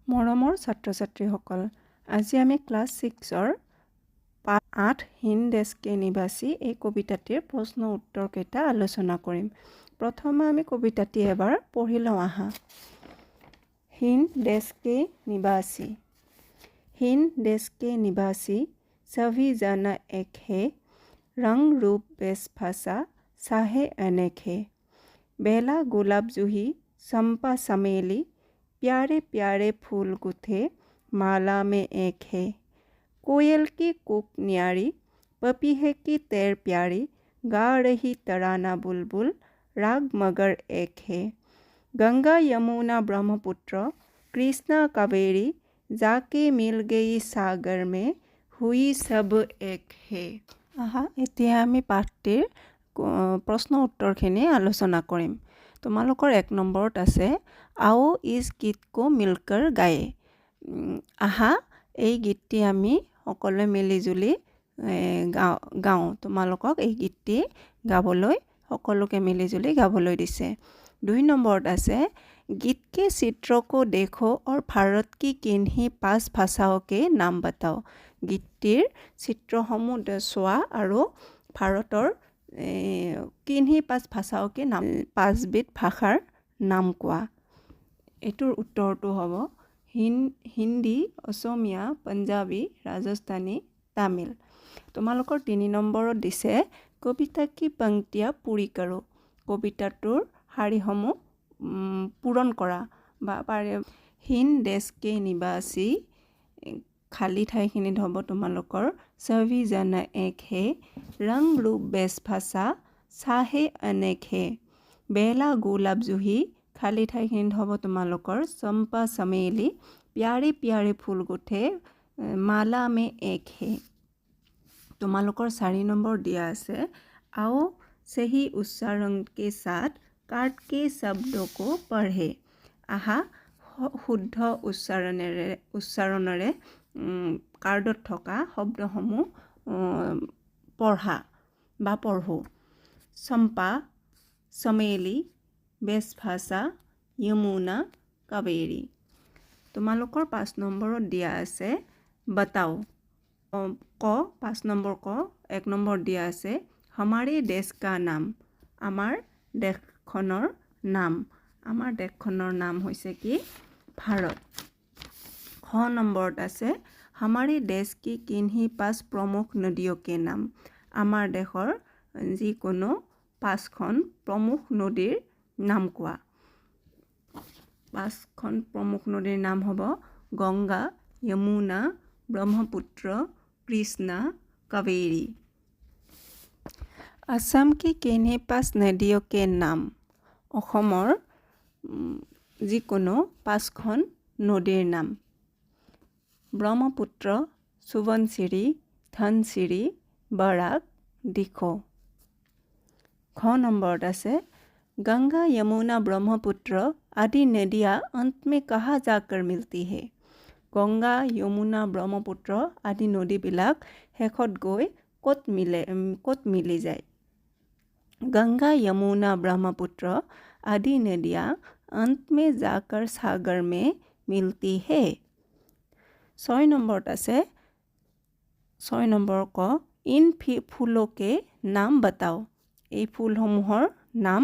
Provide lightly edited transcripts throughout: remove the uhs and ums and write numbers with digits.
মৰমৰ ছাত্ৰ ছাত্ৰীসকল, আজি আমি ক্লাছ 6-ৰ পাঠ 8 হিন দেশকে নিবাসী এই কবিতাটিৰ প্ৰশ্ন উত্তৰকেইটা আলোচনা কৰিম। প্ৰথমে আমি কবিতাটি এবাৰ পঢ়ি লওঁ আহা। হিন দেশকে নিবাসী। हिन देश के निवासी सभी जना एक है, रंग रूप वेश भाषा चाहे अनेक है। बेला गुलाब जूही चंपा चमेली प्यारे प्यारे फूल गुथे माला में एक है। कोयल की कूक न्यारी पपीहे की तेर प्यारी गा रही तराना बुलबुल राग मगर एक है। गंगा यमुना ब्रह्मपुत्र कृष्णा कावेरी जाके मिल गई सागर में हुई सब एक है। আহা এতিয়া আমি পাঠটিৰ প্ৰশ্ন উত্তৰখিনি আলোচনা কৰিম। তোমালোকৰ 1 নম্বৰত আছে आओ इस गीत को मिलकर गाए। আহা এই গীতটি আমি সকলোৱে মিলিজুলি গাওঁ। তোমালোকক এই গীতটি গাবলৈ সকলোকে মিলিজুলি গাবলৈ দিছে। 2 নম্বৰত আছে गीत के चित्रों को देखो और भारत की किन्हीं 5 भाषाओं के नाम बताओ। गीतটিৰ চিত্ৰসমূহ চোৱা আৰু ভাৰতৰ কিन्हीं 5 भाषाओं के नाम 5 বিধ ভাষাৰ নাম কোৱা। এইটোৰ উত্তৰটো হ'ব হিন্দী, অসমীয়া, পাঞ্জাবী, ৰাজস্থানী, তামিল। তোমালোকৰ 3 নম্বৰত দিছে কবিতা কি पंक्तियाँ पूरी करो। কবিতাটোৰ শাৰীসমূহ পূৰণ কৰা বা পাৰে। হিন দেশকে নিবাসী খালী ঠাইখিনিত হ'ব তোমালোকৰ সভি জানা এক হে, ৰং ৰূপ বেশ ভাষা চাহে অনেক হে। বেলা গোলাপ জুহি খালী ঠাইখিনিত হ'ব তোমালোকৰ চম্পা চমেলি প্যাৰে প্যাৰে ফুল গুঠে মালা মে এক হে। তোমালোকৰ 4 নম্বৰ দিয়া আছে आओ सही उच्चारण के साथ कार्ड के शब्दों को पढ़े। আহা শুদ্ধ উচ্চাৰণেৰে কাৰ্ডত থকা শব্দসমূহ পঢ়া বা পঢ়ো। চম্পা, চমেলি, বেশ ভাষা, যমুনা, কাবেৰী। তোমালোকৰ 5 নম্বৰত দিয়া আছে बताओ। 5 নম্বৰ 1 নম্বৰ দিয়া আছে हमारे देश का नाम। আমাৰ দেশখনৰ নাম। আমাৰ দেশখনৰ নাম হৈছে কি ভাৰত। 6 নম্বৰত আছে हमारे देश की किन्हीं 5 प्रमुख नदियों के नाम। আমাৰ দেশৰ যিকোনো 5খন প্ৰমুখ নদীৰ নাম কোৱা। 5খন প্ৰমুখ নদীৰ নাম হ'ব গংগা, যমুনা, ব্ৰহ্মপুত্ৰ, কৃষ্ণা, কাবেৰী। असम की किन्हीं 5 नदियों के नाम। অসমৰ যিকোনো 5খন নদীৰ নাম। ব্ৰহ্মপুত্ৰ, সুবনশিৰি, ধনশিৰি, বৰাক, দিখৌ। 6 নম্বৰত আছে गंगा यमुना ब्रह्मपुत्र आदि नदियाँ अंत में कहाँ जाकर मिलती है। गंगा यमुना ब्रह्मपुत्र आदि नदीবিলাক শেষত গৈ ক'ত মিলি যায়। गंगा यमुना ब्रह्मपुत्र आदि नदियाँ अंत में जाकर सागर में मिलती है। 6 নম্বৰত আছে 6 নম্বৰ इन फूलों के नाम बताओ। এই ফুলসমূহৰ নাম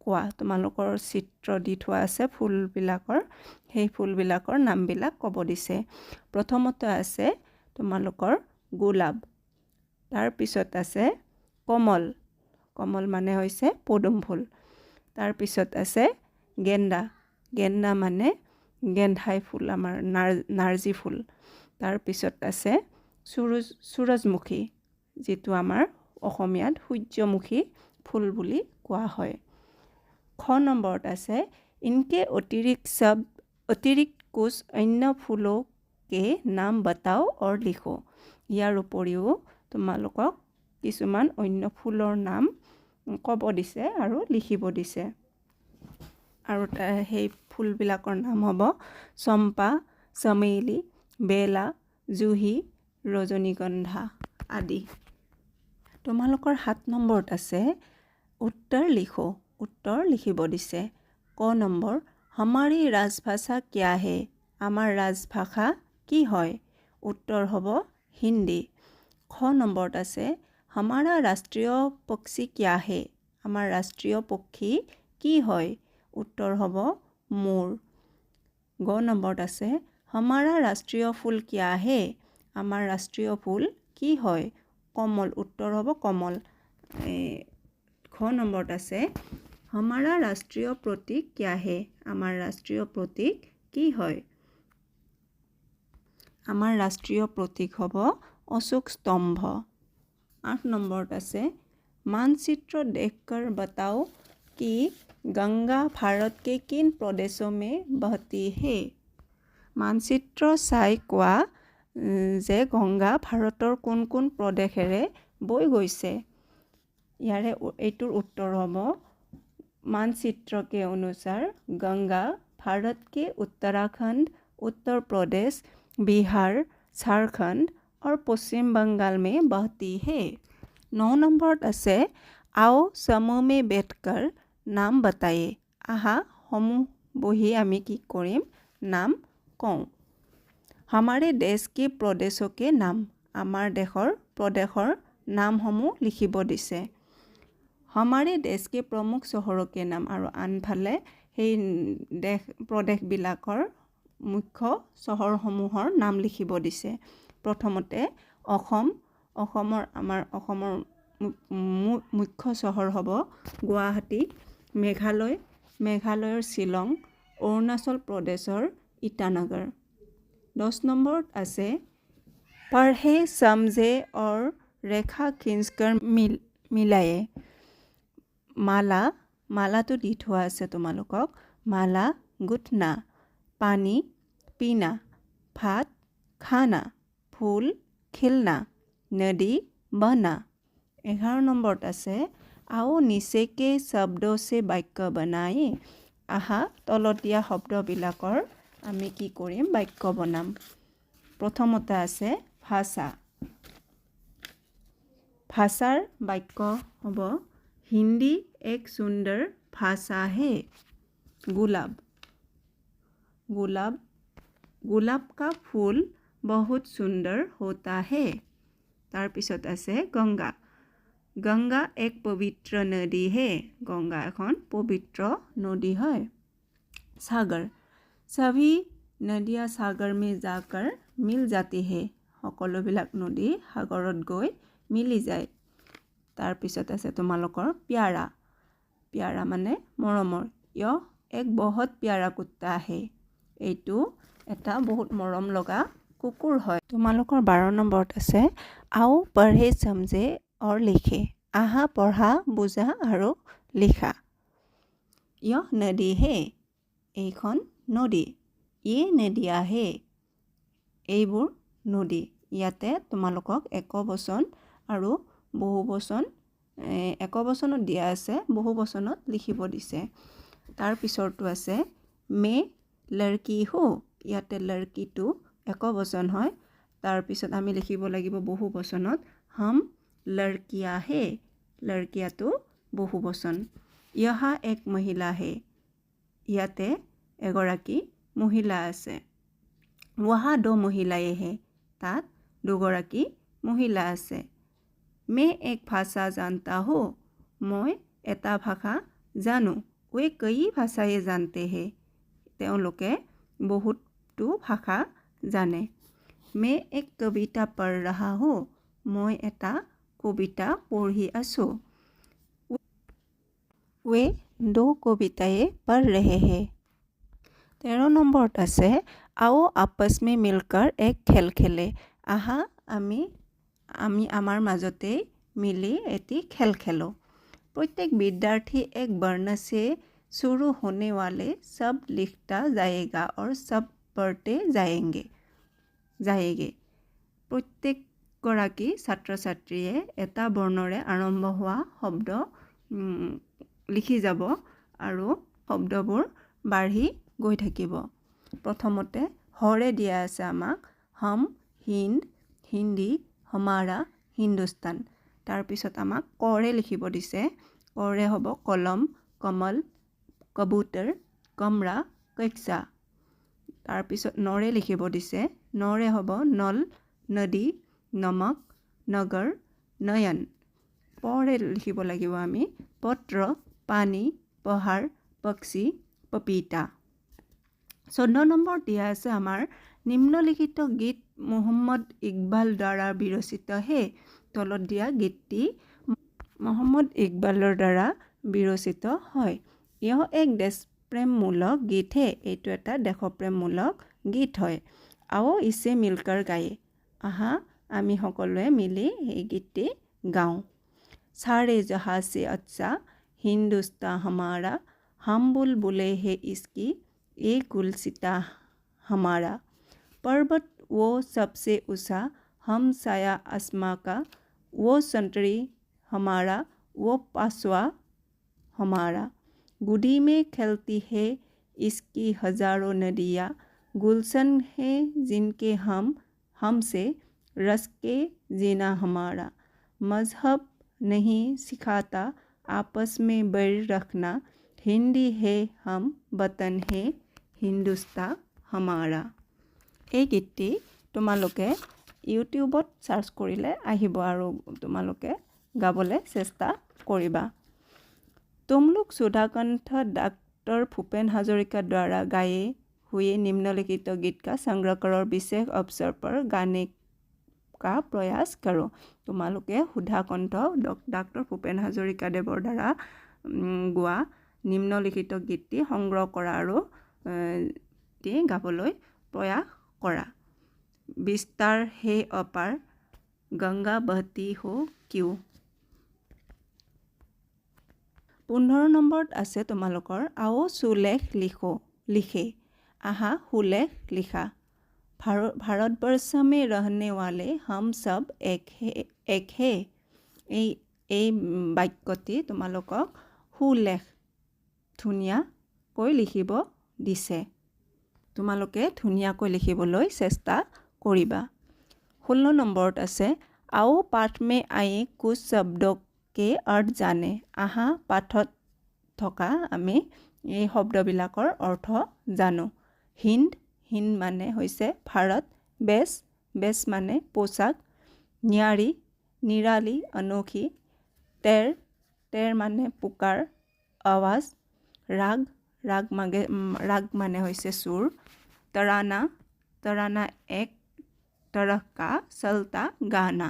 কোৱা। তোমালোকৰ চিত্ৰ দি থোৱা আছে ফুলবিলাকৰ, সেই ফুলবিলাকৰ নামবিলাক ক'ব দিছে। প্ৰথমতে আছে তোমালোকৰ গোলাপ, তাৰপিছত আছে কমল, কমল মানে হৈছে পদুম ফুল। তাৰপিছত আছে গেন্দা, গেন্দা মানে গেন্ধাই ফুল, আমাৰ নাৰ্জী ফুল। তাৰপিছত আছে সূৰজমুখী, যিটো আমাৰ অসমীয়াত সূৰ্যমুখী ফুল বুলি কোৱা হয়। 6 নম্বৰত আছে इनके अतिरिक्त कुछ अन्य फूलों के नाम बताओ और लिखो। ইয়াৰ উপৰিও তোমালোকক কিছুমান অন্য ফুলৰ নাম ক'ব দিছে আৰু লিখিব দিছে। আৰু সেই ফুলবিলাকৰ নাম হ'ব চম্পা, চমেলি, বেলা, জুহি, ৰজনীগন্ধা আদি। তোমালোকৰ 7 নম্বৰত আছে उत्तर लिखो। उत्तर लिखिब दिसे। क नम्बर हमारी राजभाषा क्या है। আমাৰ ৰাজভাষা কি হয়? উত্তৰ হ'ব হিন্দী। খ নম্বৰত আছে हमारा ৰাষ্ট্ৰীয় পক্ষী क्या है? আমাৰ ৰাষ্ট্ৰীয় পক্ষী কি হয়? উত্তৰ হ'ব মোৰ। গ নম্বৰত আছে हमारा ৰাষ্ট্ৰীয় ফুল क्या है? আমাৰ ৰাষ্ট্ৰীয় ফুল কি হয়? কমল। উত্তৰ হ'ব কমল। খ নম্বৰত আছে हमारा ৰাষ্ট্ৰীয় প্ৰতীক क्या है? আমাৰ ৰাষ্ট্ৰীয় প্ৰতীক কি হয়? আমাৰ ৰাষ্ট্ৰীয় প্ৰতীক হ'ব অশোক স্তম্ভ। 8 নম্বৰত আছে मानचित्र देखकर बताओ कि गंगा भारत के किन प्रदेशों में बहती है? मानचित्र চাই কোৱা যে গংগা ভাৰতৰ কোন কোন প্ৰদেশেৰে বৈ গৈছে। ইয়াৰে এইটোৰ উত্তৰ হ'ব मानचित्र के अनुसार गंगा भारत के उत्तराखंड, उत्तर प्रदेश, बिहार, झारखंड और पश्चिम बंगाल में बहती है। 9 নম্বৰত আছে आओ समूह में बैठकर नाम बताइए। আহা সমূহ বহি আমি কি কৰিম? নাম কওঁ। हमारे देश के प्रदेशों के नाम। আমাৰ দেশৰ প্ৰদেশৰ নামসমূহ লিখিব দিছে। हमारे देश के प्रमुख चहरों के नाम আৰু আনফালে সেই প্ৰদেশবিলাকৰ মুখ্য চহৰসমূহৰ নাম লিখিব দিছে। প্ৰথমতে আমাৰ অসমৰ মুখ্য চহৰ হ'ব গুৱাহাটী, মেঘালয়ৰ শ্বিলং, অৰুণাচল প্ৰদেশৰ ইটানগৰ। 10 নম্বৰত আছে पढ़े समझे और रेखा खींचकर मिलाए। মালাটো দি থোৱা আছে তোমালোকক। মালা গুঠনা, পানী पीना, भात खाना, फूल खिलना, नदी बहना। 11 নম্বৰত আছে आओ नीचे के शब्दों से বাক্য बनाए। আহা তলত দিয়া শব্দবিলাকৰ আমি কি কৰিম? বাক্য বনাম। প্ৰথমতে আছে ভাষা। ভাষাৰ বাক্য হ'ব हिंदी एक सुंदर भाषा है। गुलाब का फूल बहुत सुंदर होता है। तार पिছত আছে गंगा एक पवित्र नदी है। गंगा এখন পবিত্ৰ নদী হয়। सागर सभी नदियाँ सागर में जाकर मिल जाती है। সকলোবিলাক নদী সাগৰত গৈ মিলি যায়। तार पिছত আছে তোমালোকৰ प्यारा মানে মৰমৰ। यह एक बहुत प्यारा कुत्ता है। এইটো এটা বহুত মৰম লগা কুকুৰ হয়। তোমালোকৰ 12 নম্বৰত আছে आओ पढ़े समझे और लिखे। আহা পঢ়া বুজা আৰু লিখা। यह नदी है। এইখন নদী। ये नदिया है। এইবোৰ নদী। ইয়াতে তোমালোকক একবচন আৰু বহুবচন একবচনত দিয়া আছে, বহুবচনত লিখিব দিছে। তাৰ পিছৰটো আছে মে লড়কি হো। ইয়াতে লড়কিটো একবচন হয়। তাৰ পিছত আমি লিখিব লাগিব বহুবচনত हम लड़कियां है। लड़कियाটো বহুবচন। यहाँ एक महिला है। ইয়াতে এগৰাকী মহিলা আছে। वहाँ दो महिलाएं हैं। তাত দুগৰাকী মহিলা আছে। मैं एक भाषा जानता हूँ। মই এটা ভাষা জানো। वे कई भाषाएं जानते हैं। তেওঁলোকে বহুতো ভাষা জানে। मैं एक कविता पढ़ रहा हूँ। মই এটা কবিতা পঢ়ি আছোঁ। वे दो कविताएं पढ़ रहे हैं। 13 নম্বৰত আছে आओ आपस में मिलकर एक खेल खेले। আহা আমি আমাৰ মাজতে মিলি এটি খেল খেলো। प्रत्येक विद्यार्थी एक वर्ण से शुरू होने वाले शब्द लिखता जाएगा और सब पढ़ते जाएंगे। প্ৰত্যেকগৰাকী ছাত্ৰ ছাত্ৰীয়ে এটা বৰ্ণৰে আৰম্ভ হোৱা শব্দ লিখি যাব আৰু শব্দবোৰ বাঢ়ি গৈ থাকিব। প্ৰথমতে হৰে দিয়া আছে আমাক हम হিন্দী हमारा हिंदुस्तान। তাৰপিছত আমাক কৰে লিখিব দিছে। কৰে হ'ব কলম, কমল, কবুতৰ, কমৰা, কক্সা। তাৰপিছত নৰে লিখিব দিছে নৰে হ'ব নল নদী নমক নগৰ নয়ন পৰে লিখিব লাগিব আমি পত্ৰ পানী পহাৰ পক্ষী পপিতা 14 নম্বৰ দিয়া আছে আমাৰ নিম্নলিখিত গীত মোহাম্মদ ইকবাল দ্বাৰা বিৰচিত হে তলত দিয়া গীতটি মোহাম্মদ ইকবালৰ দ্বাৰা বিৰচিত হয় ইহ এক দেশপ্ৰেমমূলক গীত হে এইটো এটা দেশপ্ৰেমমূলক গীত হয় आओ इसे मिलकर गाए আহা আমি সকলোৱে মিলি এই গীতটি গাওঁ सारे जहां से अच्छा हिंदुस्तान हमारा हम बुलबुले है इसकी एक गुलसिता हमारा पर्वत वो सबसे ऊंचा हम साया आसमां का वो संतरी हमारा वो पासवा हमारा गुडी में खेलती है इसकी हजारों नदियाँ गुलशन है जिनके हमसे रस के जीना हमारा मजहब नहीं सिखाता आपस में बैर रखना हिंदी है हम वतन है हिंदुस्तान हमारा এই গীতটি তোমালোকে ইউটিউবত সাৰ্চ কৰিলে আহিব আৰু তোমালোকে গাবলৈ চেষ্টা কৰিবা तुम लोग सुधाकंठ डॉक्टर भूपेन हाजरिका द्वारा गाए हुए निम्नलिखित गीत का संग्रह करो विशेष अवसर पर गाने का प्रयास करो তোমালোকে সুধাকণ্ঠ ডক্টৰ ভূপেন হাজৰিকা দেৱৰ দ্বাৰা গোৱা নিম্নলিখিত গীতটি সংগ্ৰহ কৰা আৰু গাবলৈ প্ৰয়াস কৰা বিস্তাৰ হে অপাৰ গংগা বহতি হো কিউ 15 নম্বৰত আছে তোমালোকৰ आओ सुलेख लिखे आहा सुलेख लिखा भारतवर्ष में रहने वाले हम सब एक है এই বাক্যটি তোমালোকক সুলেখ ধুনীয়াকৈ লিখিব দিছে তোমালোকে ধুনীয়াকৈ লিখিবলৈ চেষ্টা কৰিবা 16 নম্বৰত আছে आओ पाठ में आए कुछ शब्दों के अर्थ जाने आहा पाठत থকা আমি এই শব্দবিলাকৰ অৰ্থ জানো হিন্দ মানে হৈছে ভাৰত বেশ মানে পোচাক ন্যাৰী নিৰালি অনोखी তেৰ মানে পুকাৰ আৱাজ ৰাগ মানে হৈছে সুৰ তৰানা এক तरह का चलता गाना